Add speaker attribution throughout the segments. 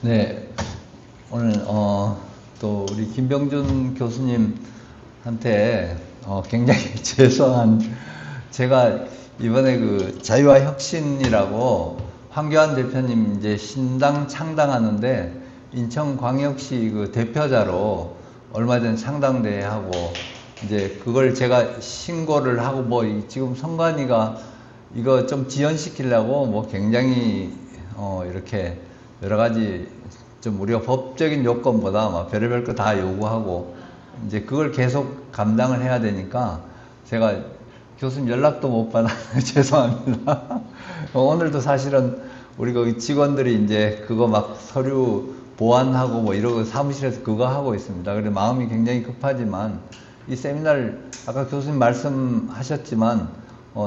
Speaker 1: 네, 오늘 또 우리 김병준 교수님한테 굉장히 죄송한, 제가 이번에 그 자유와 혁신이라고 황교안 대표님 이제 신당 창당하는데 인천광역시 그 대표자로 얼마 전 창당대회 하고 이제 그걸 제가 신고를 하고 뭐 지금 선관위가 이거 좀 지연시키려고 뭐 굉장히 이렇게 여러 가지 좀 우리가 법적인 요건보다 막 별의별 거 다 요구하고 이제 그걸 계속 감당을 해야 되니까 제가 교수님 연락도 못 받아 죄송합니다. 오늘도 사실은 우리 거기 직원들이 이제 그거 막 서류 보완하고 뭐 이러고 사무실에서 그거 하고 있습니다. 그래서 마음이 굉장히 급하지만 이 세미나를 아까 교수님 말씀하셨지만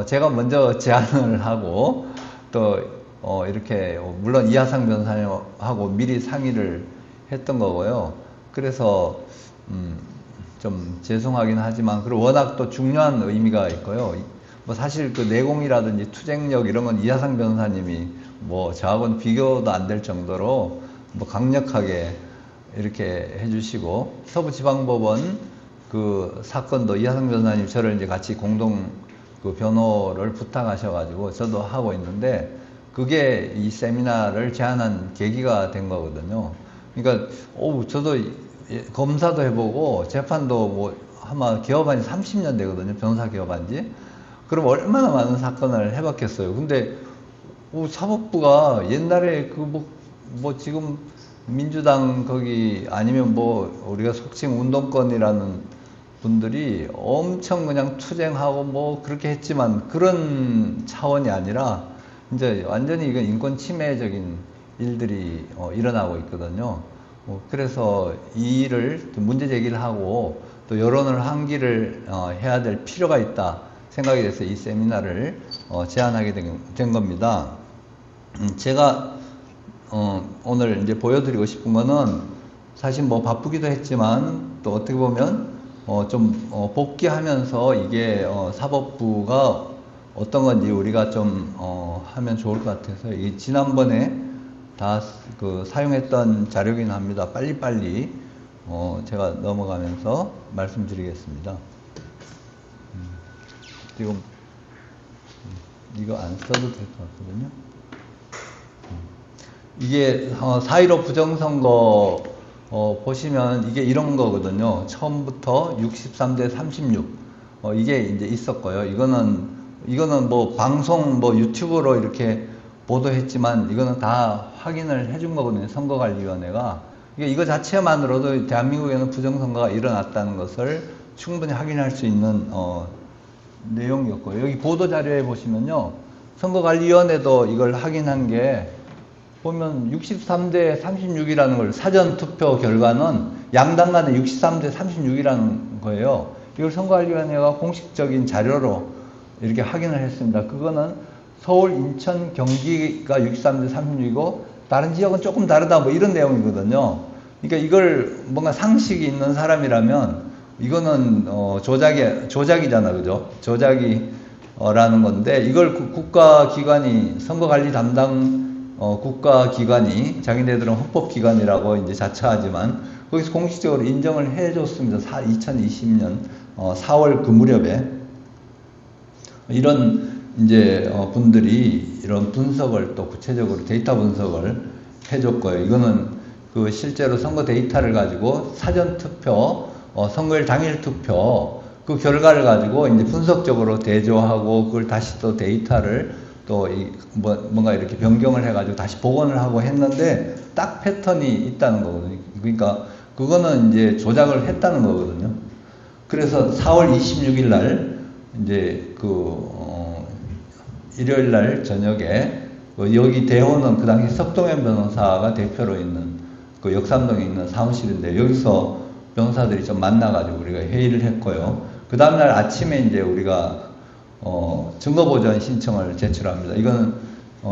Speaker 1: 제가 먼저 제안을 하고 또 이렇게 물론 이하상 변호사님하고 미리 상의를 했던 거고요. 그래서 좀 죄송하긴 하지만 그리고 워낙 또 중요한 의미가 있고요. 뭐 사실 그 내공이라든지 투쟁력 이런 건 이하상 변호사님이 뭐 저하고는 비교도 안 될 정도로 뭐 강력하게 이렇게 해주시고 서부지방법원 그 사건도 이하상 변호사님 저를 이제 같이 공동 그 변호를 부탁하셔가지고 저도 하고 있는데 그게 이 세미나를 제안한 계기가 된 거거든요. 그러니까 저도 검사도 해보고 재판도 뭐 아마 기업한 지 30년 되거든요. 변호사 기업한 지. 그럼 얼마나 많은 사건을 해봤겠어요. 근데 사법부가 옛날에 그 뭐 지금 민주당 거기 아니면 뭐 우리가 속칭 운동권이라는 분들이 엄청 그냥 투쟁하고 뭐 그렇게 했지만 그런 차원이 아니라 이제 완전히 이건 인권 침해적인 일들이 일어나고 있거든요. 그래서 이 일을 문제 제기를 하고 또 여론을 환기를 해야 될 필요가 있다 생각이 돼서 이 세미나를 제안하게 된 겁니다. 제가 오늘 이제 보여드리고 싶은 거는 사실 뭐 바쁘기도 했지만 또 어떻게 보면 좀 복귀하면서 이게 사법부가 어떤 건지 우리가 좀 하면 좋을 것 같아서 이 지난번에 다 그 사용했던 자료긴 합니다. 빨리빨리 제가 넘어가면서 말씀드리겠습니다. 지금 이거 안 써도 될 것 같거든요. 이게 4.15 부정선거 보시면 이게 이런 거거든요. 처음부터 63대 36 이게 이제 있었고요. 이거는 뭐 방송 뭐 유튜브로 이렇게 보도했지만 이거는 다 확인을 해준 거거든요. 선거관리위원회가. 이거 자체만으로도 대한민국에는 부정선거가 일어났다는 것을 충분히 확인할 수 있는 내용이었고요. 여기 보도자료에 보시면요. 선거관리위원회도 이걸 확인한 게 보면 63대 36이라는 걸 사전투표 결과는 양당 간에 63대 36이라는 거예요. 이걸 선거관리위원회가 공식적인 자료로 이렇게 확인을 했습니다. 그거는 서울, 인천, 경기가 63대 36이고 다른 지역은 조금 다르다 뭐 이런 내용이거든요. 그러니까 이걸 뭔가 상식이 있는 사람이라면 이거는 조작이잖아, 그죠? 조작이라는 건데 이걸 국가기관이 선거관리 담당 국가기관이 자기네들은 헌법기관이라고 이제 자처하지만 거기서 공식적으로 인정을 해줬습니다. 2020년 4월 그 무렵에 이런 이제 분들이 이런 분석을 또 구체적으로 데이터 분석을 해줬고요. 이거는 그 실제로 선거 데이터를 가지고 사전 투표, 선거일 당일 투표 그 결과를 가지고 이제 분석적으로 대조하고 그걸 다시 또 데이터를 또 뭔가 이렇게 변경을 해가지고 다시 복원을 하고 했는데 딱 패턴이 있다는 거거든요. 그러니까 그거는 이제 조작을 했다는 거거든요. 그래서 4월 26일 날 이제 일요일 날 저녁에 여기 대호는 그 당시 석동현 변호사가 대표로 있는 그 역삼동에 있는 사무실인데 여기서 변호사들이 좀 만나가지고 우리가 회의를 했고요. 그 다음날 아침에 이제 우리가 증거보전 신청을 제출합니다. 이거는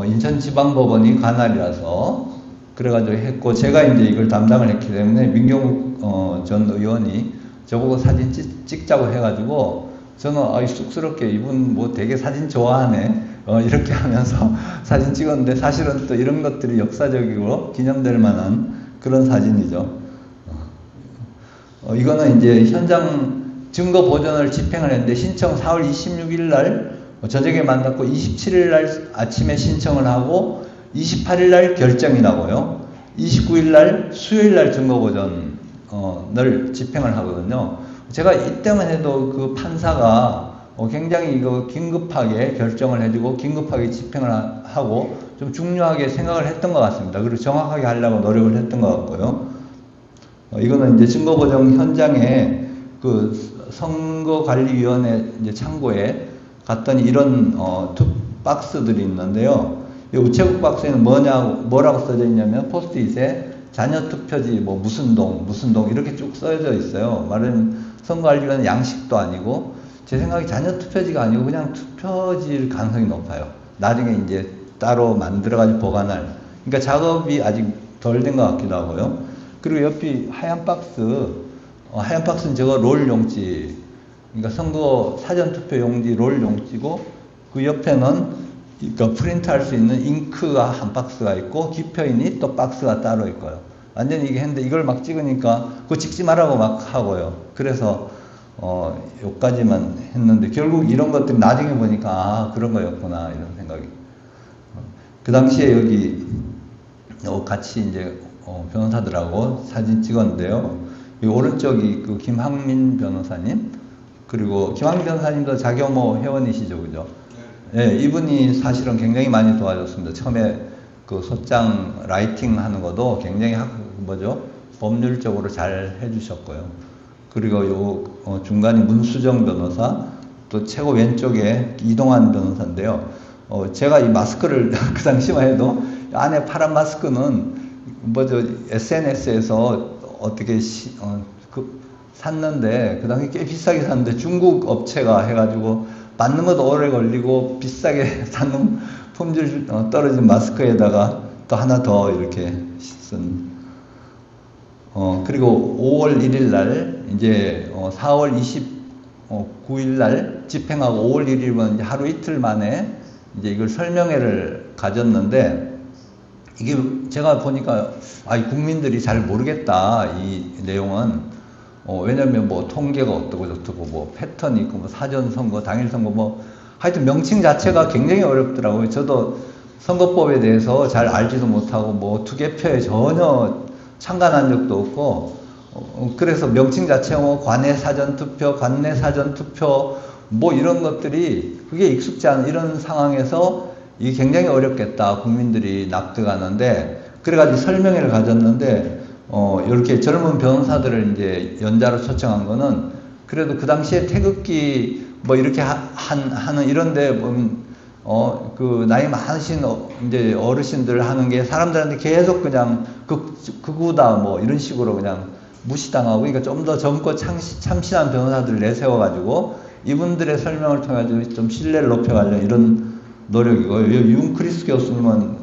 Speaker 1: 인천지방법원이 관할이라서 그래가지고 했고 제가 이제 이걸 담당을 했기 때문에 민경욱 전 의원이 저보고 사진 찍자고 해가지고 저는 쑥스럽게 이분 뭐 되게 사진 좋아하네 이렇게 하면서 사진 찍었는데 사실은 또 이런 것들이 역사적이고 기념될 만한 그런 사진이죠. 이거는 이제 현장 증거 보존을 집행을 했는데 신청 4월 26일 날 저녁에 만났고 27일 날 아침에 신청을 하고 28일 날 결정이 나고요. 29일 날 수요일 날 증거 보존을 집행을 하거든요. 제가 이때만 해도 그 판사가 굉장히 이거 긴급하게 결정을 해주고 긴급하게 집행을 하고 좀 중요하게 생각을 했던 것 같습니다. 그리고 정확하게 하려고 노력을 했던 것 같고요. 이거는 이제 증거보정 현장에 그 선거관리위원회 이제 창고에 갔더니 이런 박스들이 있는데요. 이 우체국 박스에는 뭐라고 써져 있냐면 포스트잇에 자녀 투표지 뭐 무슨 동 이렇게 쭉 써져 있어요. 말은 선거관리위원회 양식도 아니고 제 생각에 자녀 투표지가 아니고 그냥 투표지일 가능성이 높아요. 나중에 이제 따로 만들어가지고 보관할. 그러니까 작업이 아직 덜 된 것 같기도 하고요. 그리고 옆이 하얀 박스는 저거 롤 용지. 그러니까 선거 사전투표 용지 롤 용지고 그 옆에는 그러니까 프린트할 수 있는 잉크가 한 박스가 있고 기표인이 또 박스가 따로 있고요. 완전히 이게 했는데 이걸 막 찍으니까 그거 찍지 말라고 막 하고요. 그래서 요까지만 했는데 결국 이런 것들이 나중에 보니까 그런 거였구나 이런 생각이. 그 당시에 여기 같이 이제 변호사들하고 사진 찍었는데요. 이 오른쪽이 그 김학민 변호사님, 그리고 김학민 변호사님도 자교모 회원이시죠, 그죠? 네, 이분이 사실은 굉장히 많이 도와줬습니다. 처음에 그 소장 라이팅 하는 것도 굉장히 법률적으로 잘 해주셨고요. 그리고 요 중간이 문수정 변호사, 또 최고 왼쪽에 이동환 변호사인데요. 제가 이 마스크를 그 당시만 해도 안에 파란 마스크는 SNS에서 어떻게 샀는데 그 당시 꽤 비싸게 샀는데 중국 업체가 해가지고 받는 것도 오래 걸리고 비싸게 샀는 품질 떨어진 마스크에다가 또 하나 더 이렇게 쓴. 그리고 5월 1일 날 이제 4월 29일 날 집행하고 5월 1일은 하루 이틀 만에 이제 이걸 설명회를 가졌는데 이게 제가 보니까 국민들이 잘 모르겠다 이 내용은. 왜냐면 뭐 통계가 어떻고 저떻고 뭐 패턴이 있고 뭐 사전 선거 당일 선거 뭐 하여튼 명칭 자체가 굉장히 어렵더라고요. 저도 선거법에 대해서 잘 알지도 못하고 뭐 투개표에 전혀 참관한 적도 없고 그래서 명칭 자체가 뭐 관내 사전투표, 관내 사전투표 뭐 이런 것들이 그게 익숙지 않은 이런 상황에서 이게 굉장히 어렵겠다 국민들이 납득하는데 그래가지고 설명회를 가졌는데 이렇게 젊은 변호사들을 이제 연자로 초청한 거는 그래도 그 당시에 태극기 뭐 이렇게 하는 이런데 그 나이 많으신 이제 어르신들 하는 게 사람들한테 계속 그냥 극우다 뭐 이런 식으로 그냥 무시당하고 그러니까 좀 더 젊고 참신한 변호사들을 내세워가지고 이분들의 설명을 통해 가지고 좀 신뢰를 높여가려는 이런 노력이고 윤크리스 교수님은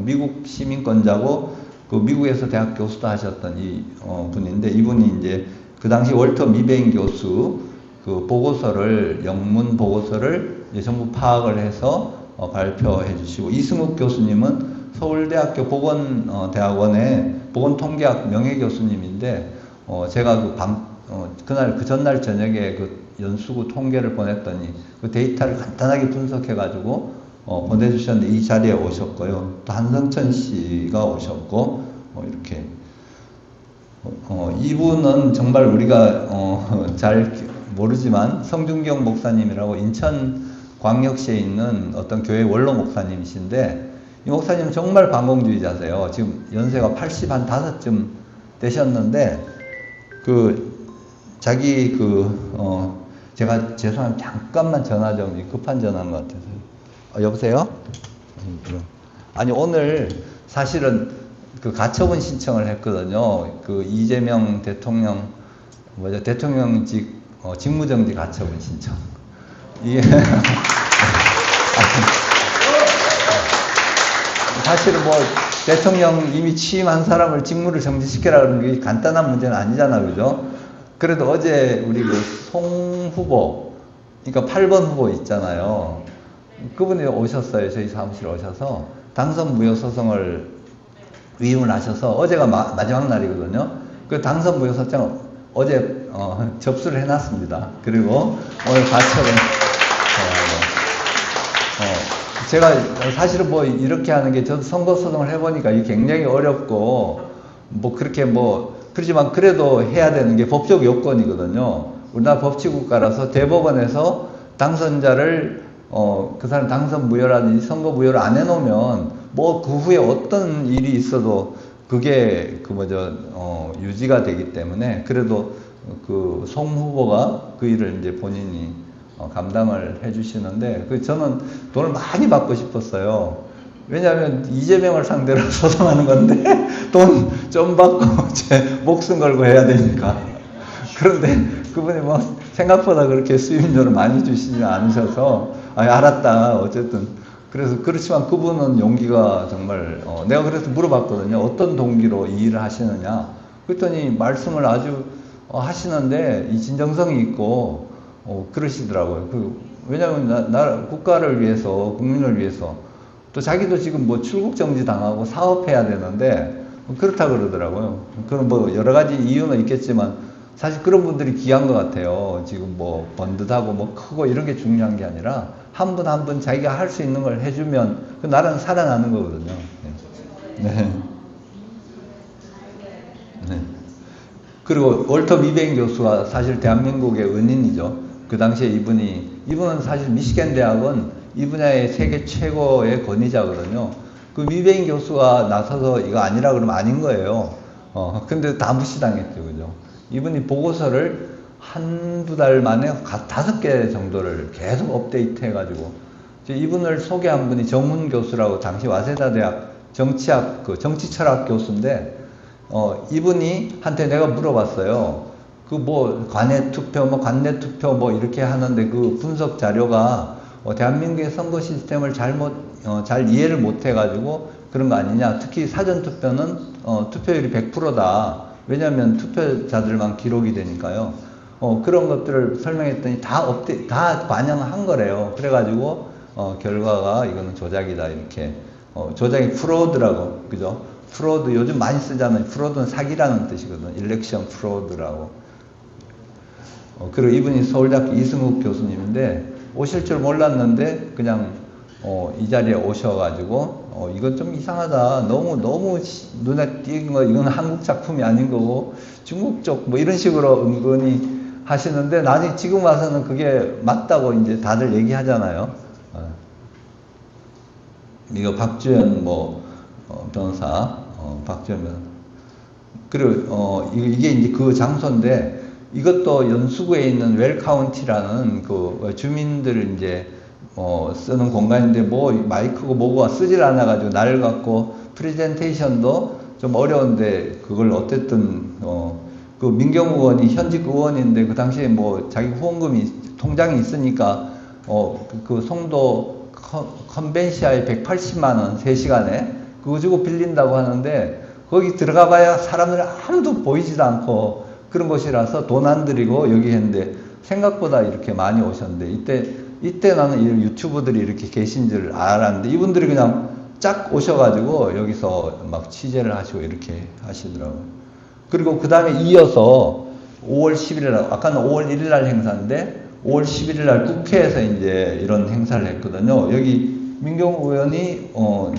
Speaker 1: 미국 시민권자고 그 미국에서 대학 교수도 하셨던 이 분인데 이분이 이제 그 당시 월터 미베인 교수 그 보고서를 영문 보고서를 이제 전부 파악을 해서 발표해 주시고 이승욱 교수님은 서울대학교 보건대학원의 보건통계학 명예교수님인데 제가 그날 그 전날 저녁에 그 연수구 통계를 보냈더니 그 데이터를 간단하게 분석해 가지고 보내주셨는데 이 자리에 오셨고요. 또 한성천 씨가 오셨고 이렇게 이분은 정말 우리가 잘 모르지만 성준경 목사님이라고 인천광역시에 있는 어떤 교회 원로 목사님이신데 이 목사님은 정말 반공주의자세요. 지금 연세가 85쯤 되셨는데 자기 제가 죄송합니다. 잠깐만 전화 좀 급한 전화인 것 같아서. 여보세요? 아니 오늘 사실은 그 가처분 신청을 했거든요. 그 이재명 대통령 대통령직 직무정지 가처분 신청. 이게 사실은 뭐 대통령 이미 취임한 사람을 직무를 정지시키라 그러는 게 간단한 문제는 아니잖아, 그죠? 그래도 어제 우리 그 송 후보, 그러니까 8번 후보 있잖아요. 그분이 오셨어요. 저희 사무실에 오셔서 당선 무효 소송을 위임을 하셔서 어제가 마지막 날이거든요. 그 당선 무효 소장 어제 접수를 해놨습니다. 그리고 오늘 가처분 제가 사실은 뭐 이렇게 하는 게 저도 선거 소송을 해보니까 이게 굉장히 어렵고 뭐 그렇게 뭐 그렇지만 그래도 해야 되는 게 법적 요건이거든요. 우리나라 법치국가라서 대법원에서 당선자를 그 사람 당선 무효라든지 선거 무효를 안 해놓으면 뭐 그 후에 어떤 일이 있어도 그게 유지가 되기 때문에 그래도 그 송 후보가 그 일을 이제 본인이 감당을 해주시는데 저는 돈을 많이 받고 싶었어요. 왜냐하면 이재명을 상대로 소송하는 건데 돈 좀 받고 제 목숨 걸고 해야 되니까. 그런데 그분이 뭐 생각보다 그렇게 수임료를 많이 주시지 않으셔서 알았다 어쨌든. 그래서 그렇지만 그분은 용기가 정말 내가 그래서 물어봤거든요. 어떤 동기로 이 일을 하시느냐. 그랬더니 말씀을 아주 하시는데 이 진정성이 있고 그러시더라고요. 왜냐하면 국가를 위해서 국민을 위해서 또 자기도 지금 뭐 출국 정지 당하고 사업해야 되는데 그렇다 그러더라고요. 그런 뭐 여러 가지 이유는 있겠지만 사실 그런 분들이 귀한 것 같아요. 지금 뭐 번듯하고 뭐 크고 이런 게 중요한 게 아니라 한 분 한 분 자기가 할 수 있는 걸 해주면 그 나라는 살아나는 거거든요. 네. 네. 그리고 월터 미베인 교수가 사실 대한민국의 은인이죠. 그 당시에 이분은 사실 미시간 대학은 이 분야의 세계 최고의 권위자거든요. 그 미베인 교수가 나서서 이거 아니라 그러면 아닌 거예요. 근데 다 무시당했죠. 그죠? 이분이 보고서를 한두 달 만에 5개 정도를 계속 업데이트 해가지고 이분을 소개한 분이 정훈 교수라고 당시 와세다 대학 정치학 정치철학 교수인데 이분이 한테 내가 물어봤어요. 그 뭐 관내 투표 관내 투표 이렇게 하는데 그 분석 자료가 대한민국의 선거 시스템을 잘 이해를 못 해가지고 그런 거 아니냐. 특히 사전 투표는 투표율이 100%다. 왜냐하면 투표자들만 기록이 되니까요. 그런 것들을 설명했더니 다 반영한 거래요. 그래가지고 결과가 이거는 조작이다 이렇게. 조작이 프로드라고 그죠? 프로드 요즘 많이 쓰잖아요. 프로드는 사기라는 뜻이거든요. 일렉션 프로드라고. 그리고 이분이 서울대학교 이승욱 교수님인데 오실 줄 몰랐는데 그냥 이 자리에 오셔가지고 이건 좀 이상하다. 너무 눈에 띄는 거 이건 한국 작품이 아닌 거고 중국 쪽 뭐 이런 식으로 은근히 하시는데 나중에 지금 와서는 그게 맞다고 이제 다들 얘기하잖아요. 이거 박주연 변호사 박주연 변호사. 그리고 이게 이제 그 장소인데 이것도 연수구에 있는 웰카운티라는 그 주민들 이제 쓰는 공간인데 뭐 마이크고 뭐고 쓰질 않아 가지고 낡았고 프레젠테이션도 좀 어려운데 그걸 어쨌든 그 민경우 의원이 현직 의원인데 그 당시에 뭐 자기 후원금이 통장에 있으니까 그 송도 컨벤시아에 180만 원 3시간에 그거 주고 빌린다고 하는데 거기 들어가 봐야 사람들 아무도 보이지도 않고 그런 곳이라서 돈 안 들이고 여기 했는데 생각보다 이렇게 많이 오셨는데 이때 나는 이 유튜버들이 이렇게 계신 줄 알았는데 이분들이 그냥 쫙 오셔가지고 여기서 막 취재를 하시고 이렇게 하시더라고요. 그리고 그 다음에 이어서 5월 11일 날, 아까는 5월 1일 날 행사인데 5월 11일 날 국회에서 이제 이런 행사를 했거든요. 여기 민경우 의원이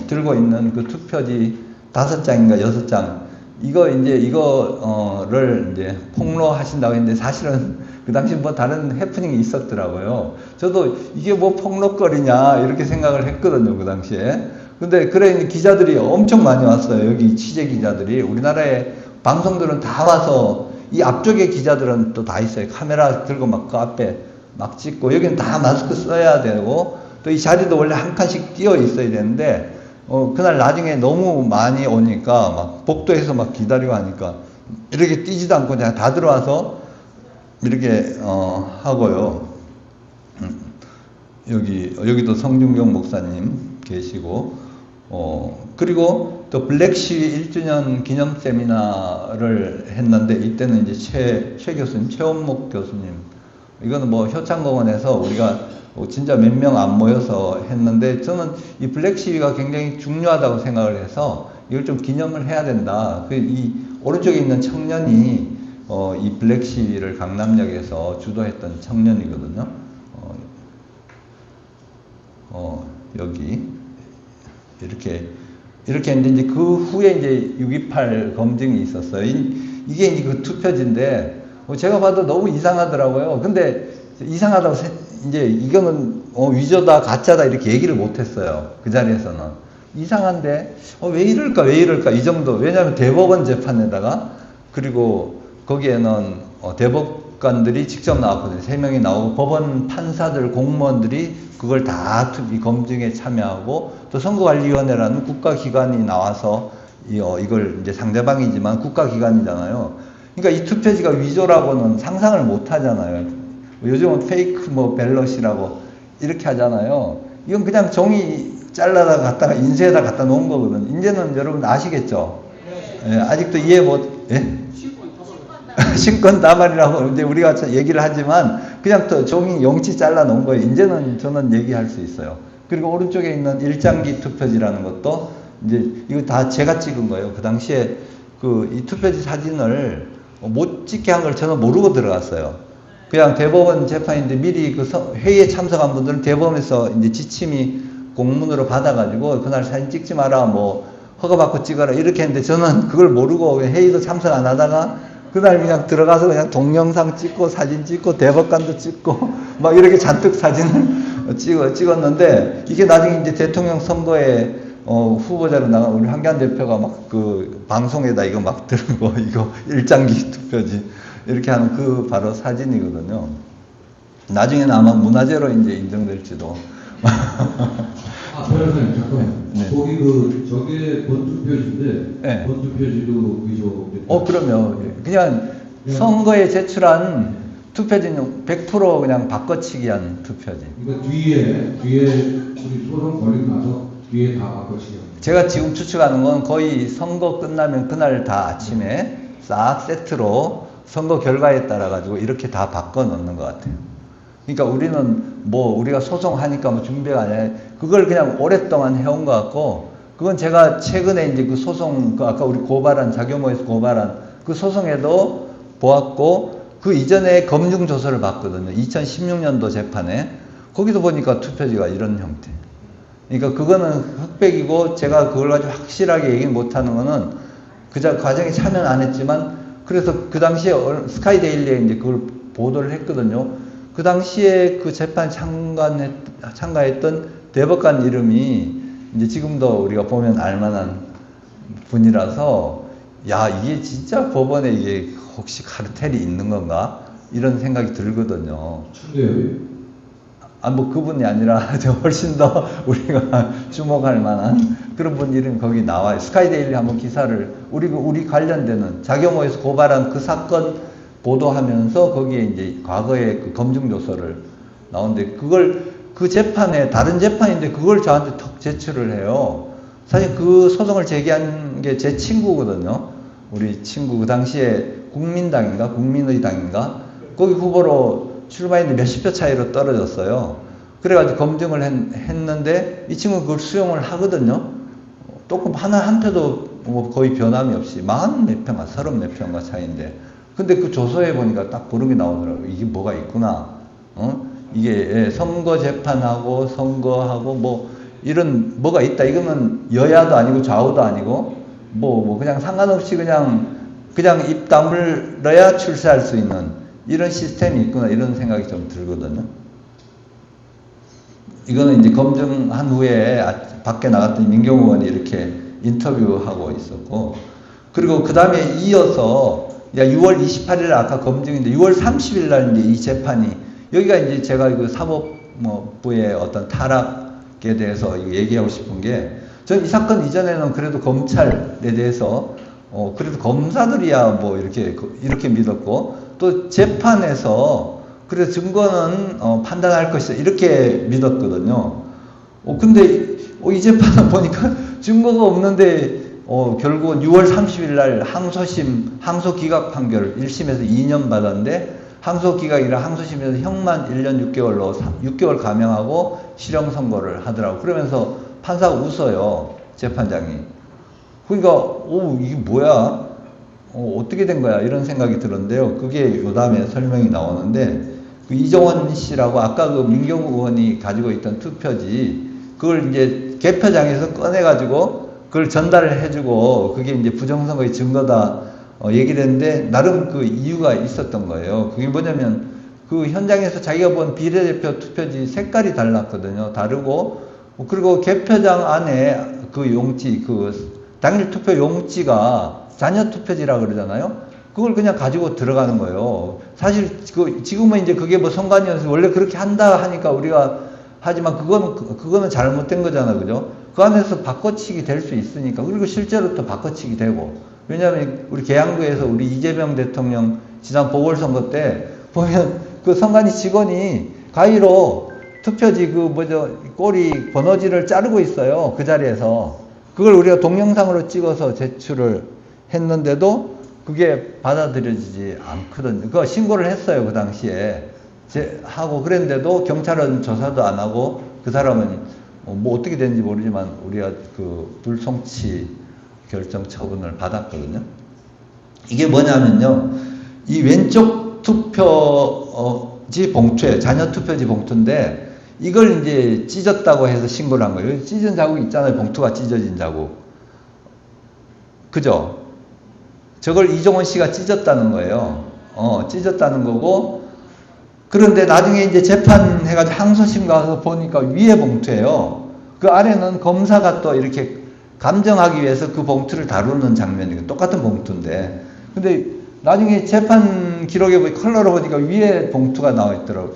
Speaker 1: 들고 있는 그 투표지 5장인가 6장 이거를 이제 폭로하신다고 했는데 사실은 그 당시 뭐 다른 해프닝이 있었더라고요. 저도 이게 뭐 폭로거리냐 이렇게 생각을 했거든요. 그 당시에. 근데 그래 기자들이 엄청 많이 왔어요. 여기 취재 기자들이. 우리나라의 방송들은 다 와서 이 앞쪽에 기자들은 또 다 있어요. 카메라 들고 막 그 앞에 막 찍고 여기는 다 마스크 써야 되고 또 이 자리도 원래 한 칸씩 띄어 있어야 되는데 그날 나중에 너무 많이 오니까 막 복도에서 막 기다리고 하니까 이렇게 뛰지도 않고 그냥 다 들어와서 이렇게 하고요. 여기도 성준경 목사님 계시고 그리고 또 블랙시 1주년 기념 세미나를 했는데 이때는 이제 최 교수님 최원목 교수님 이거는 뭐 효창공원에서 우리가 진짜 몇 명 안 모여서 했는데 저는 이 블랙 시위가 굉장히 중요하다고 생각을 해서 이걸 좀 기념을 해야 된다. 이 오른쪽에 있는 청년이 이 블랙 시위를 강남역에서 주도했던 청년이거든요. 여기 이렇게 했는데 이제 그 후에 이제 6.28 검증이 있었어요. 이게 이제 그 투표지인데 제가 봐도 너무 이상하더라고요. 근데 이상하다고 이제 이거는 위조다 가짜다 이렇게 얘기를 못했어요. 그 자리에서는 이상한데 왜 이럴까 이 정도. 왜냐하면 대법원 재판에다가 그리고 거기에는 대법관들이 직접 나왔거든요. 3명이 나오고 법원 판사들 공무원들이 그걸 다 검증에 참여하고 또 선거관리위원회라는 국가기관이 나와서 이걸 이제 상대방이지만 국가기관이잖아요. 그러니까 이 투표지가 위조라고는 상상을 못 하잖아요. 요즘은 페이크 밸럿이라고 이렇게 하잖아요. 이건 그냥 종이 잘라다 갖다가 인쇄에다 갖다 놓은 거거든. 이제는 여러분 아시겠죠? 예, 아직도 이해 못, 예? 신권 다발이라고 이제 우리가 얘기를 하지만 그냥 또 종이 용지 잘라 놓은 거예요. 이제는 저는 얘기할 수 있어요. 그리고 오른쪽에 있는 일장기 투표지라는 것도 이제 이거 다 제가 찍은 거예요. 그 당시에 이 투표지 사진을 못 찍게 한 걸 저는 모르고 들어갔어요. 그냥 대법원 재판인데 미리 회의에 참석한 분들은 대법원에서 이제 지침이 공문으로 받아가지고 그날 사진 찍지 마라, 허가받고 찍어라 이렇게 했는데 저는 그걸 모르고 회의도 참석 안 하다가 그날 그냥 들어가서 그냥 동영상 찍고 사진 찍고 대법관도 찍고 막 이렇게 잔뜩 사진을 찍었는데 이게 나중에 이제 대통령 선거에 후보자로 나간 우리 황교안 대표가 막 그 방송에다 이거 막 들고 이거 일장기 투표지 이렇게 하는 바로 사진이거든요. 나중에는 아마 문화재로 이제 인정될지도.
Speaker 2: 변호사님 잠깐만.
Speaker 1: 네.
Speaker 2: 거기 저게 본투표지인데
Speaker 1: 네.
Speaker 2: 본투표지도 위조.
Speaker 1: 그럼요. 그냥 선거에 제출한 투표지는 100% 그냥 바꿔치기 한 투표지.
Speaker 2: 그러니까 뒤에 우리 소송 걸리고 나서 뒤에 다 바꿔치기.
Speaker 1: 제가 지금 추측하는 건 거의 선거 끝나면 그날 다 아침에 싹 세트로 선거 결과에 따라 가지고 이렇게 다 바꿔 놓는 것 같아요. 그러니까 우리는 우리가 소송하니까 준비가 아니라 그걸 그냥 오랫동안 해온 것 같고, 그건 제가 최근에 이제 그 소송, 아까 우리 자교모에서 고발한 그 소송에도 보았고, 그 이전에 검증조서를 봤거든요. 2016년도 재판에. 거기도 보니까 투표지가 이런 형태. 그러니까 그거는 흑백이고, 제가 그걸 가지고 확실하게 얘기 못 하는 거는 그 과정에 참여는 안 했지만, 그래서 그 당시에 스카이데일리에 이제 그걸 보도를 했거든요. 그 당시에 그 재판 참가했던 대법관 이름이 이제 지금도 우리가 보면 알만한 분이라서, 야, 이게 진짜 법원에 이게 혹시 카르텔이 있는 건가? 이런 생각이 들거든요. 그분이 아니라 훨씬 더 우리가 주목할 만한 그런 분 이름이 거기 나와요. 스카이데일리 한번 기사를, 우리 관련되는 자교모에서 고발한 그 사건 보도하면서 거기에 이제 과거의 그 검증조서를 나오는데 그 재판에, 다른 재판인데 그걸 저한테 턱 제출을 해요. 사실 그 소송을 제기한 게 제 친구거든요. 우리 친구, 그 당시에 국민의 당인가? 거기 후보로 출마했는데 몇십 표 차이로 떨어졌어요. 그래가지고 검증을 했는데 이 친구는 그걸 수용을 하거든요. 조금 한 표도 거의 변함이 없이 40 몇 표인가 30 몇 표인가 차이인데, 근데 그 조서에 보니까 딱 그런 게 나오더라고요. 이게 뭐가 있구나. 이게 선거 재판하고 선거하고 이런 뭐가 있다. 이거는 여야도 아니고 좌우도 아니고 그냥 상관없이 그냥 입 다물어야 출세할 수 있는 이런 시스템이 있구나, 이런 생각이 좀 들거든요. 이거는 이제 검증한 후에 밖에 나갔더니 민경호 의원이 이렇게 인터뷰하고 있었고, 그리고 그 다음에 이어서 6월 28일 아까 검증인데 6월 30일 날 이제 이 재판이, 여기가 이제 제가 그 사법부의 어떤 타락에 대해서 얘기하고 싶은 게, 전 이 사건 이전에는 그래도 검찰에 대해서 그래도 검사들이야 이렇게 믿었고, 또 재판에서 그래서 증거는 판단할 것이다 이렇게 믿었거든요. 근데 이 재판은 보니까 증거가 없는데 결국은 6월 30일 날 항소 기각 판결 1심에서 2년 받았는데 항소기각이라 항소심에서 형만 1년 6개월로 6개월 감형하고 실형 선고를 하더라고. 그러면서 판사가 웃어요. 재판장이. 그러니까 이게 뭐야? 어떻게 된 거야? 이런 생각이 들었는데요. 그게 요 다음에 설명이 나오는데 그 이종원 씨라고 아까 그 민경욱 의원이 가지고 있던 투표지 그걸 이제 개표장에서 꺼내가지고 그걸 전달을 해주고 그게 이제 부정선거의 증거다 얘기를 했는데 나름 그 이유가 있었던 거예요. 그게 뭐냐면 그 현장에서 자기가 본 비례대표 투표지 색깔이 달랐거든요. 다르고 그리고 개표장 안에 그 용지 그 당일 투표 용지가 자녀 투표지라 그러잖아요. 그걸 그냥 가지고 들어가는 거예요. 사실 지금은 이제 그게 뭐 선관위에서 원래 그렇게 한다 하니까 우리가 하지만 그거는 잘못된 거잖아, 그죠? 그 안에서 바꿔치기 될 수 있으니까. 그리고 실제로 또 바꿔치기 되고. 왜냐하면 우리 계양구에서 우리 이재명 대통령 지난 보궐선거 때 보면 그 선관위 직원이 가위로 투표지 꼬리 번호지를 자르고 있어요. 그 자리에서. 그걸 우리가 동영상으로 찍어서 제출을 했는데도 그게 받아들여지지 않거든요. 그거 신고를 했어요, 그 당시에. 하고 그랬는데도 경찰은 조사도 안 하고 그 사람은 뭐 어떻게 됐는지 모르지만 우리가 그 불송치 결정 처분을 받았거든요. 이게 뭐냐면요. 이 왼쪽 투표지 봉투에, 자녀 투표지 봉투인데 이걸 이제 찢었다고 해서 신고를 한 거예요. 찢은 자국이 있잖아요. 봉투가 찢어진 자국. 그죠? 저걸 이종원 씨가 찢었다는 거예요. 찢었다는 거고, 그런데 나중에 이제 재판해가지고 항소심 가서 보니까 위에 봉투예요. 그 아래는 검사가 또 이렇게 감정하기 위해서 그 봉투를 다루는 장면이고, 똑같은 봉투인데. 근데 나중에 재판 기록에 보니 컬러로 보니까 위에 봉투가 나와 있더라고요.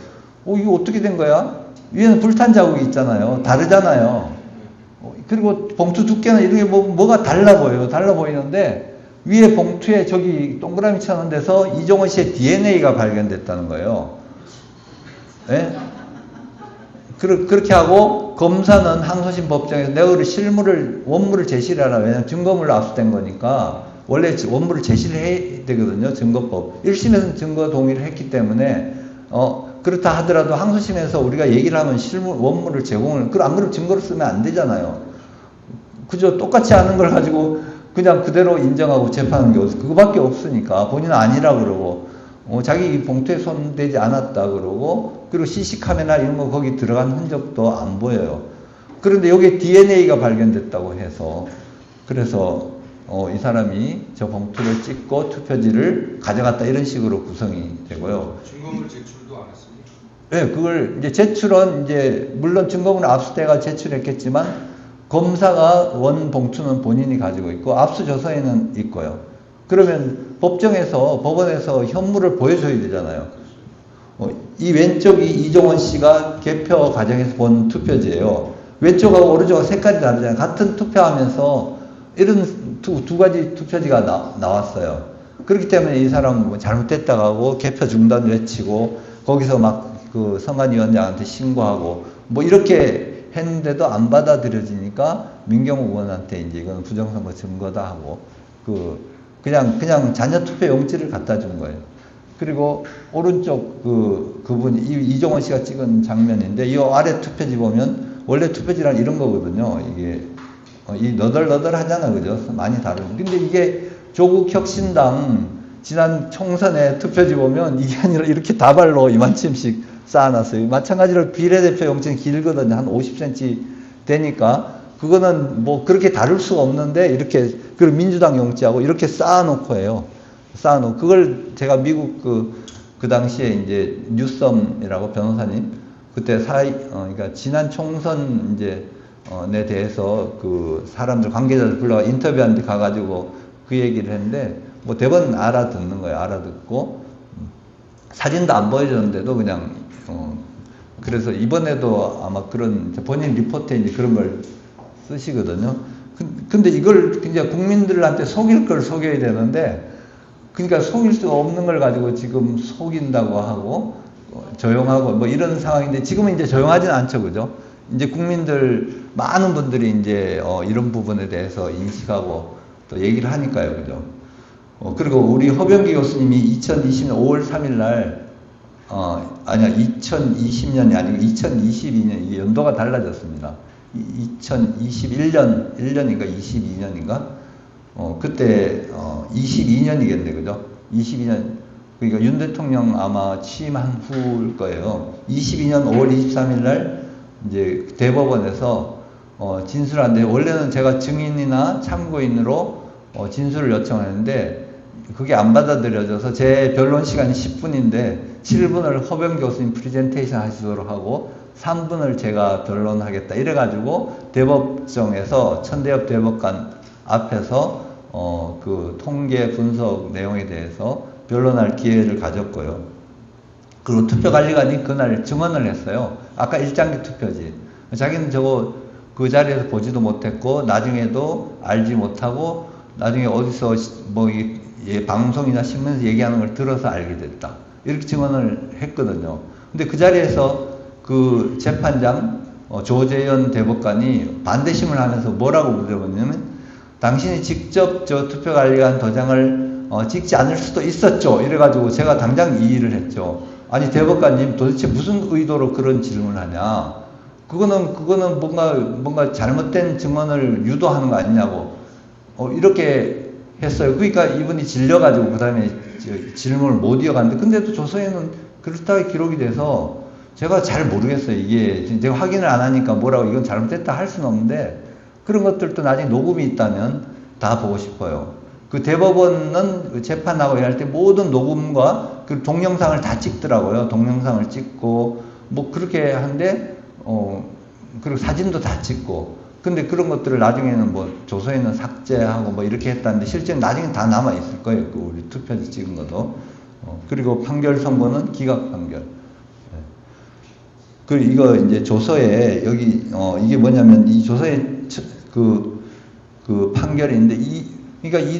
Speaker 1: 이거 어떻게 된 거야? 위에는 불탄 자국이 있잖아요. 다르잖아요. 그리고 봉투 두께는 이렇게 뭐가 달라 보여요. 달라 보이는데, 위에 봉투에 저기 동그라미 쳐놓은 데서 이종원 씨의 DNA가 발견됐다는 거예요. 예? 그렇게 하고 검사는 항소심 법정에서 내가 원물을 제시를 하라. 왜냐면 증거물로 압수된 거니까 원래 원물을 제시를 해야 되거든요. 증거법. 1심에서는 증거 동의를 했기 때문에 그렇다 하더라도 항소심에서 우리가 얘기를 하면 원물을 제공을 안 그러면 증거로 쓰면 안 되잖아요. 그죠? 똑같이 하는 걸 가지고 그냥 그대로 인정하고 재판하는 게 그거밖에 없으니까 본인은 아니라 그러고 자기 봉투에 손대지 않았다 그러고 그리고 CC카메라 이런 거 거기 들어간 흔적도 안 보여요. 그런데 여기에 DNA가 발견됐다고 해서 그래서 이 사람이 저 봉투를 찍고 투표지를 가져갔다 이런 식으로 구성이 되고요.
Speaker 3: 증거물 제출도 안 했습니다.
Speaker 1: 네, 그걸 이제 제출은 이제 물론 증거물 압수돼가 제출했겠지만 검사가 원 봉투는 본인이 가지고 있고 압수조서에는 있고요. 그러면 법원에서 현물을 보여줘야 되잖아요. 이 왼쪽이 이종원 씨가 개표 과정에서 본 투표지예요. 왼쪽하고 오른쪽하고 색깔이 다르잖아요. 같은 투표하면서 이런 두 가지 투표지가 나왔어요. 그렇기 때문에 이 사람은 뭐 잘못됐다고 하고 개표 중단 외치고 거기서 막 그 선관위원장한테 신고하고 뭐 이렇게 했는데도 안 받아들여지니까 민경욱 의원한테 이제 이건 부정선거 증거다 하고 그냥 자녀 투표 용지를 갖다 준 거예요. 그리고 오른쪽 그분 이종원 씨가 찍은 장면인데 이 아래 투표지 보면 원래 투표지란 이런 거거든요. 이게 이 너덜너덜하잖아, 그죠? 많이 다르고. 근데 이게 조국혁신당 지난 총선에 투표지 보면 이게 아니라 이렇게 다발로 이만큼씩 쌓아놨어요. 마찬가지로 비례대표 용지는 길거든요. 한 50cm 되니까 그거는 뭐 그렇게 다룰 수가 없는데 이렇게 그리고 민주당 용지하고 이렇게 쌓아놓고 해요. 쌓아놓고 그걸 제가 미국 그 당시에 이제 뉴섬이라고 변호사님 그때 그러니까 지난 총선 이제 에 대해서 그 사람들 관계자들 불러가 인터뷰하는데 가가지고 그 얘기를 했는데 뭐 대부분 알아듣는 거예요. 알아듣고 사진도 안 보여줬는데도 그냥 그래서 이번에도 아마 그런 본인 리포트에 이제 그런 걸 쓰시거든요. 근데 이걸 이제 국민들한테 속일 걸 속여야 되는데 그러니까 속일 수 없는 걸 가지고 지금 속인다고 하고 조용하고 뭐 이런 상황인데 지금은 이제 조용하진 않죠, 그죠? 이제 국민들 많은 분들이 이제 이런 부분에 대해서 인식하고 또 얘기를 하니까요, 그죠? 그리고 우리 허병기 교수님이 2020년 5월 3일 날 아니야, 2020년이 아니고 2022년, 이게 연도가 달라졌습니다. 2021년, 1년인가 22년인가? 그때, 22년이겠네, 그죠? 22년, 그러니까 윤 대통령 아마 취임한 후일 거예요. 22년 5월 23일 날, 이제 대법원에서, 진술하는데, 원래는 제가 증인이나 참고인으로, 진술을 요청했는데, 그게 안 받아들여져서 제 변론 시간이 10분인데 7분을 허병 교수님 프리젠테이션 하시도록 하고 3분을 제가 변론하겠다 이래가지고 대법정에서 천대엽 대법관 앞에서 그 통계 분석 내용에 대해서 변론할 기회를 가졌고요. 그리고 투표관리관이 그날 증언을 했어요. 아까 일장기 투표지. 자기는 저거 그 자리에서 보지도 못했고 나중에도 알지 못하고 나중에 어디서 뭐 방송이나 신문에서 얘기하는 걸 들어서 알게 됐다. 이렇게 증언을 했거든요. 근데 그 자리에서 그 재판장 조재현 대법관이 반대심을 하면서 뭐라고 물어봤냐면 당신이 직접 저 투표관리관 도장을 찍지 않을 수도 있었죠. 이래가지고 제가 당장 이의를 했죠. 아니 대법관님 도대체 무슨 의도로 그런 질문을 하냐. 그거는 뭔가 잘못된 증언을 유도하는 거 아니냐고 이렇게 했어요. 그러니까 이분이 질려가지고 그 다음에 질문을 못 이어갔는데 근데도 조서에는 그렇다고 기록이 돼서 제가 잘 모르겠어요. 이게 제가 확인을 안 하니까 뭐라고 이건 잘못됐다 할 수는 없는데 그런 것들도 나중에 녹음이 있다면 다 보고 싶어요. 그 대법원은 재판하고 할 때 모든 녹음과 그 동영상을 다 찍더라고요. 동영상을 찍고 뭐 그렇게 한데 그리고 사진도 다 찍고 근데 그런 것들을 나중에는 뭐 조서에는 삭제하고 뭐 이렇게 했다는데 실제는 나중에 다 남아 있을 거예요. 그 우리 투표지 찍은 것도. 그리고 판결 선고는 기각 판결. 그리고 이거 이제 조서에 여기 이게 뭐냐면 이 조서에 그 판결인데 그러니까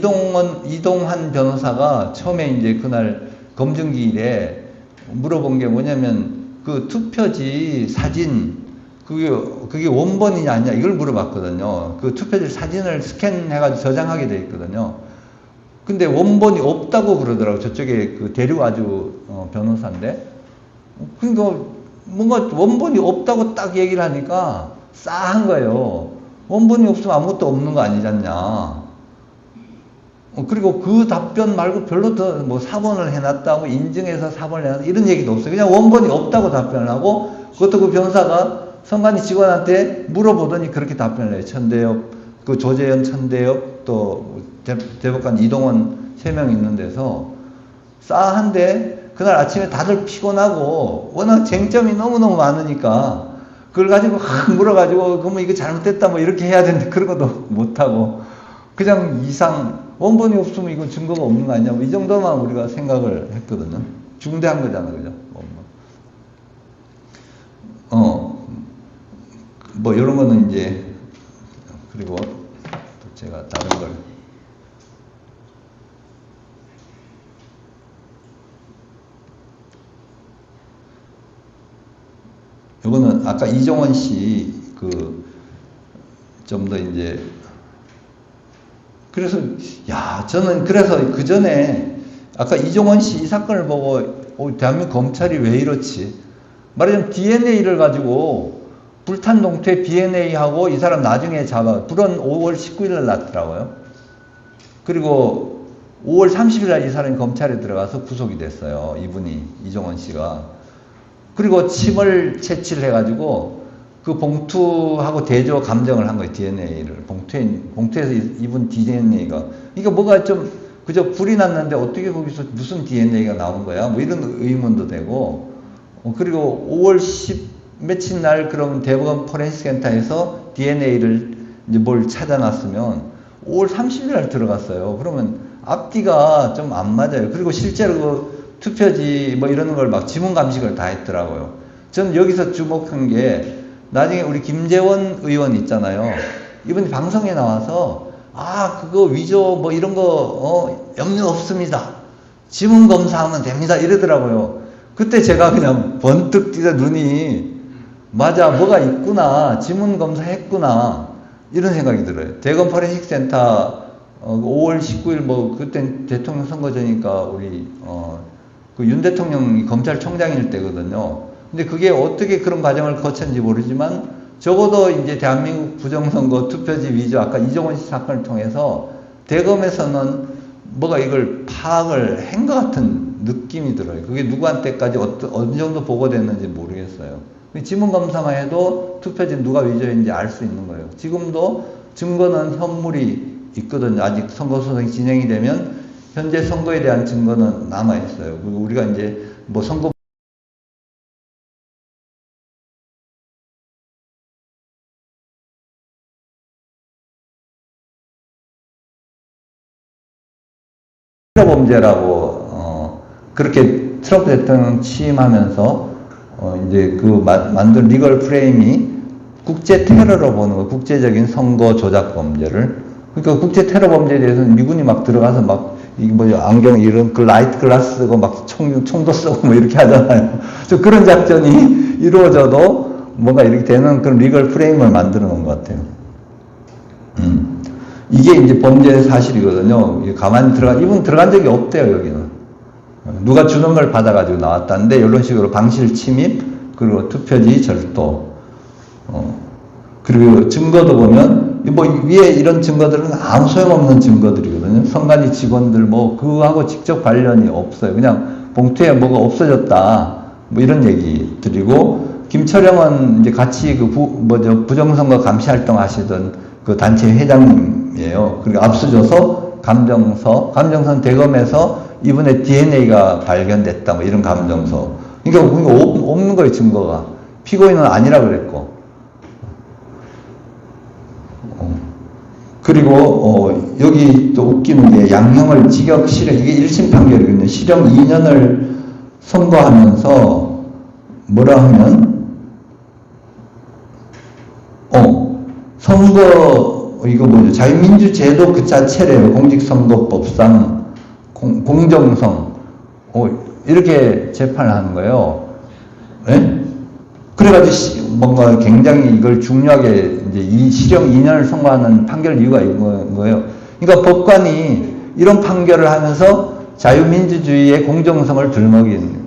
Speaker 1: 이동환 변호사가 처음에 이제 그날 검증기일에 물어본 게 뭐냐면 그 투표지 사진 그게 원본이냐 아니냐 이걸 물어봤거든요. 그 투표지 사진을 스캔해가지고 저장하게 돼 있거든요. 근데 원본이 없다고 그러더라고. 저쪽에 그 대류아주 변호사인데. 그러니까 뭔가 원본이 없다고 딱 얘기를 하니까 싸한 거예요. 원본이 없으면 아무것도 없는 거 아니잖냐. 그리고 그 답변 말고 별로 더 뭐 사본을 해놨다, 뭐 인증해서 사본을 해놨다 이런 얘기도 없어요. 그냥 원본이 없다고 답변을 하고 그것도 그 변호사가 선관위 직원한테 물어보더니 그렇게 답변을 해요. 천대엽, 그 조재현 천대엽, 또 대법관 이동원 3명 있는 데서 싸한데 그날 아침에 다들 피곤하고 워낙 쟁점이 너무너무 많으니까 그걸 가지고 물어가지고 그러면 이거 잘못됐다 뭐 이렇게 해야 되는데 그런 것도 못하고 그냥 원본이 없으면 이건 증거가 없는 거 아니냐 뭐 이 정도만 우리가 생각을 했거든요. 중대한 거잖아, 그죠? 뭐 이런 거는 이제 그리고 또 제가 다른 걸 이거는 아까 이종원 씨 좀 더 이제 그래서 저는 그래서 그 전에 아까 이종원 씨 이 사건을 보고 대한민국 검찰이 왜 이렇지? 말하자면 DNA를 가지고 불탄 동태 DNA하고 이 사람 나중에 불은 5월 19일 날 났더라고요. 그리고 5월 30일 날 이 사람이 검찰에 들어가서 구속이 됐어요. 이분이 이종원 씨가. 그리고 침을 채취를 해가지고 그 봉투하고 대조 감정을 한 거예요. DNA를. 봉투에서 이분 DNA가. 그러니까 뭐가 좀 그저 불이 났는데 어떻게 거기서 무슨 DNA가 나온 거야? 뭐 이런 의문도 되고. 그리고 5월 10 며칠 날 그럼 대법원 포렌식 센터에서 DNA를 이제 뭘 찾아놨으면 5월 30일 날 들어갔어요. 그러면 앞뒤가 좀 안 맞아요. 그리고 실제로 그 투표지 뭐 이런 걸 막 지문 감식을 다 했더라고요. 저는 여기서 주목한 게 나중에 우리 김재원 의원 있잖아요. 이분이 방송에 나와서 그거 위조 뭐 이런 거 염려 없습니다. 지문 검사하면 됩니다. 이러더라고요. 그때 제가 그냥 번뜩 뛰다 눈이 맞아 뭐가 있구나. 지문 검사했구나. 이런 생각이 들어요. 대검 포렌식 센터 5월 19일 뭐 그땐 대통령 선거 전이니까 우리 그 윤 대통령이 검찰총장일 때거든요. 근데 그게 어떻게 그런 과정을 거쳤는지 모르지만 적어도 이제 대한민국 부정선거 투표지 위조 아까 이종원 씨 사건을 통해서 대검에서는 뭐가 이걸 파악을 한 것 같은 느낌이 들어요. 그게 누구한테까지 어느 정도 보고됐는지 모르겠어요. 지문검사만 해도 투표지 누가 위조했는지 알 수 있는 거예요. 지금도 증거는 현물이 있거든요. 아직 선거소송이 진행이 되면 현재 선거에 대한 증거는 남아있어요. 그리고 우리가 이제 뭐 선거 테러 범죄라고 그렇게 트럼프 대통령 취임하면서 이제 그 만든 리걸 프레임이 국제 테러로 보는 거, 국제적인 선거 조작 범죄를. 그러니까 국제 테러 범죄에 대해서는 미군이 막 들어가서 막 이게 뭐 안경 이런 그 라이트 글라스 쓰고 막 총도 쏘고 뭐 이렇게 하잖아요. 저 그런 작전이 이루어져도 뭔가 이렇게 되는 그런 리걸 프레임을 만들어 놓은 것 같아요. 이게 이제 범죄 사실이거든요. 가만히 이분 들어간 적이 없대요, 여기는. 누가 주는 걸 받아가지고 나왔다는데, 이런 식으로 방실 침입, 그리고 투표지 절도, 그리고 증거도 보면, 뭐, 위에 이런 증거들은 아무 소용없는 증거들이거든요. 선관위 직원들 뭐, 그거하고 직접 관련이 없어요. 그냥 봉투에 뭐가 없어졌다. 뭐 이런 얘기 드리고, 김철영은 이제 같이 부정선거 감시활동 하시던 그 단체 회장님이에요. 그리고 압수줘서 감정서는 대검에서 이분의 DNA가 발견됐다, 뭐 이런 감정서. 그러니까 없는 거예요, 증거가. 피고인은 아니라 그랬고. 그리고, 여기 또 웃기는 게 양형을 징역 실형, 이게 1심 판결이거든요. 실형 2년을 선고하면서 뭐라 하면, 이거 뭐죠? 자유민주제도 그 자체래요. 공직선거법상 공정성. 이렇게 재판을 하는 거예요. 네? 그래가지고 뭔가 굉장히 이걸 중요하게 이제 이 실형 2년을 선고하는 판결 이유가 이건 거예요. 그러니까 법관이 이런 판결을 하면서 자유민주주의의 공정성을 들먹인.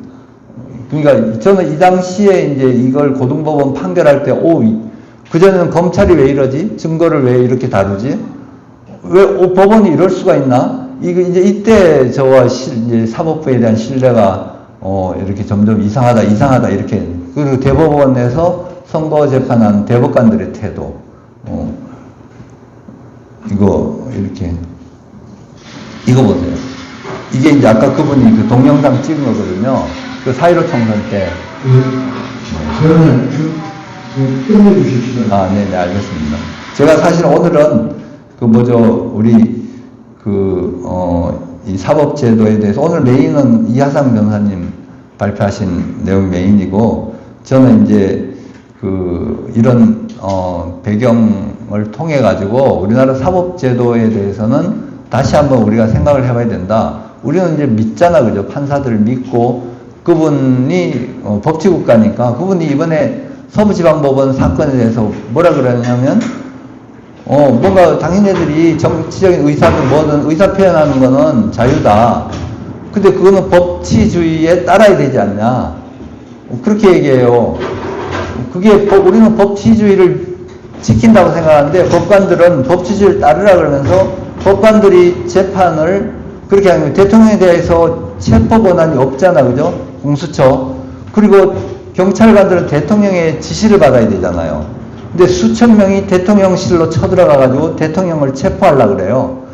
Speaker 1: 그러니까 저는 이 당시에 이제 이걸 고등법원 판결할 때, 그전에는 검찰이 왜 이러지? 증거를 왜 이렇게 다루지? 왜 법원이 이럴 수가 있나? 이때 저와 이제 사법부에 대한 신뢰가 이렇게 점점 이상하다 이렇게. 그리고 대법원에서 선거 재판한 대법관들의 태도. 이거 보세요. 이게 이제 아까 그분이 그 동영상 찍은 거거든요. 그 4.15 총선 때.
Speaker 2: 저는 끝내주십시오.
Speaker 1: 네네, 알겠습니다. 제가 사실 오늘은, 우리, 이 사법제도에 대해서, 오늘 메인은 이하상 변호사님 발표하신 내용 메인이고, 저는 이제, 이런, 배경을 통해가지고, 우리나라 사법제도에 대해서는 다시 한번 우리가 생각을 해봐야 된다. 우리는 이제 믿잖아, 그죠? 판사들을 믿고, 그분이, 법치국가니까, 그분이 이번에 서부지방법원 사건에 대해서 뭐라 그러냐면, 뭔가 당신네들이 정치적인 의사든 뭐든 의사 표현하는 거는 자유다. 근데 그거는 법치주의에 따라야 되지 않냐. 그렇게 얘기해요. 우리는 법치주의를 지킨다고 생각하는데 법관들은 법치주의를 따르라 그러면서 법관들이 재판을 그렇게 하는 거예요. 대통령에 대해서 체포 권한이 없잖아. 그죠? 공수처. 그리고 경찰관들은 대통령의 지시를 받아야 되잖아요. 근데 수천 명이 대통령실로 쳐들어가가지고 대통령을 체포하려고 그래요.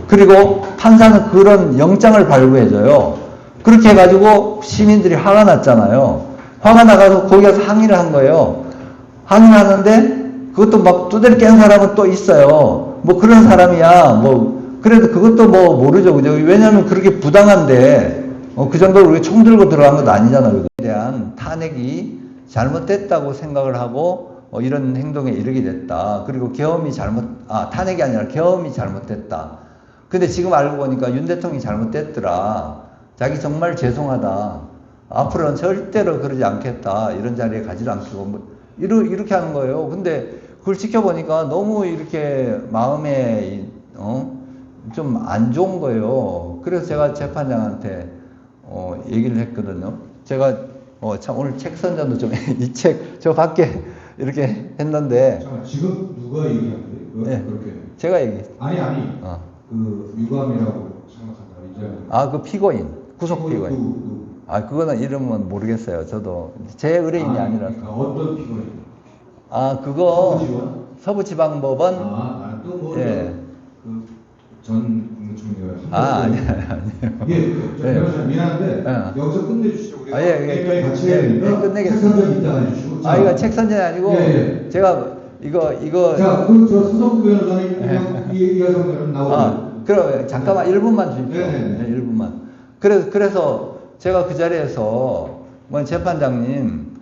Speaker 1: 그리고 판사는 그런 영장을 발부해줘요. 그렇게 해가지고 시민들이 화가 났잖아요. 화가 나가서 거기 가서 항의를 한 거예요. 항의를 하는데 그것도 막 두드려 깬 사람은 또 있어요. 뭐 그런 사람이야. 그래도 그것도 모르죠. 그죠? 왜냐면 그렇게 부당한데, 그 정도로 우리가 총 들고 들어간 것도 아니잖아요. 대한 탄핵이 잘못됐다고 생각을 하고 이런 행동에 이르게 됐다. 그리고 탄핵이 아니라 계엄이 잘못됐다. 근데 지금 알고 보니까 윤 대통령이 잘못됐더라. 자기 정말 죄송하다. 앞으로는 절대로 그러지 않겠다. 이런 자리에 가지도 않고 이렇게 하는 거예요. 근데 그걸 지켜보니까 너무 이렇게 마음에 좀 안 좋은 거예요. 그래서 제가 재판장한테 얘기를 했거든요. 제가 참 오늘 책 선전도 좀 이 책 저 밖에 이렇게 했는데
Speaker 2: 잠깐 지금 누가 얘기한 거예요?
Speaker 1: 예,
Speaker 2: 그렇게
Speaker 1: 제가 얘기했어요.
Speaker 2: 아니
Speaker 1: 어.
Speaker 2: 그 유감이라고 생각한다 이제
Speaker 1: 그 피고인, 구속 피고인. 그거는 이름은 모르겠어요. 저도 제 의뢰인이 아니라서.
Speaker 2: 그러니까 어떤 피고인?
Speaker 1: 그거
Speaker 2: 서부지원?
Speaker 1: 서부지방법원.
Speaker 2: 나는 또뭐
Speaker 1: 예.
Speaker 2: 그전 국무총리가
Speaker 1: 아니에요.
Speaker 2: 예, 저
Speaker 1: 예.
Speaker 2: 변호사님 미안한데
Speaker 1: 예.
Speaker 2: 여기서 끝내주시죠. 우리가
Speaker 1: 예.
Speaker 2: 게임에 같이 해야 되니까
Speaker 1: 끝내겠습니다.
Speaker 2: 책선전 이따가 해주시고.
Speaker 1: 이거 책 선전이 아니고
Speaker 2: 예.
Speaker 1: 제가 이거
Speaker 2: 자, 저 수석부 변호사님 이하성 변호사 나오고.
Speaker 1: 그럼 잠깐만 1분만 주십시오.
Speaker 2: 네.
Speaker 1: 네, 1분만. 그래서 제가 그 자리에서 재판장님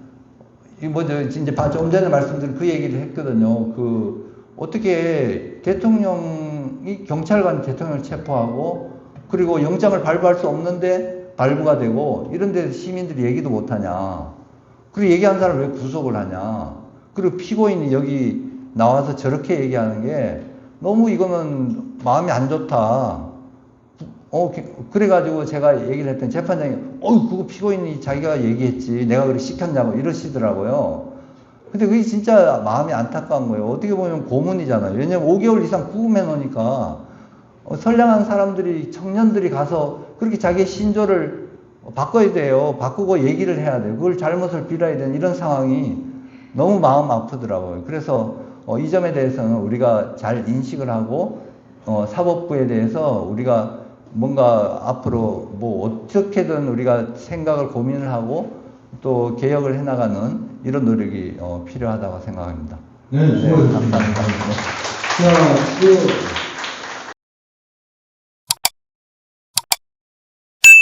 Speaker 1: 이제 좀 전에 말씀드린 그 얘기를 했거든요. 어떻게 대통령이 경찰관이 대통령을 체포하고 그리고 영장을 발부할 수 없는데 발부가 되고 이런데 시민들이 얘기도 못하냐. 그리고 얘기한 사람을 왜 구속을 하냐. 그리고 피고인이 여기 나와서 저렇게 얘기하는 게 너무 이거는 마음이 안 좋다. 그래가지고 제가 얘기를 했더니 재판장이 그거 피고인이 자기가 얘기했지 내가 그렇게 시켰냐고 이러시더라고요. 근데 그게 진짜 마음이 안타까운 거예요. 어떻게 보면 고문이잖아요. 왜냐면 5개월 이상 구금해 놓으니까 선량한 사람들이 청년들이 가서 그렇게 자기의 신조를 바꿔야 돼요. 바꾸고 얘기를 해야 돼요. 그걸 잘못을 빌어야 되는 이런 상황이 너무 마음 아프더라고요. 그래서 이 점에 대해서는 우리가 잘 인식을 하고 사법부에 대해서 우리가 뭔가 앞으로 어떻게든 우리가 생각을 고민을 하고 또 개혁을 해나가는 이런 노력이 필요하다고 생각합니다.
Speaker 2: 네, 수고하셨습니다.
Speaker 1: 감사합니다.
Speaker 2: 자,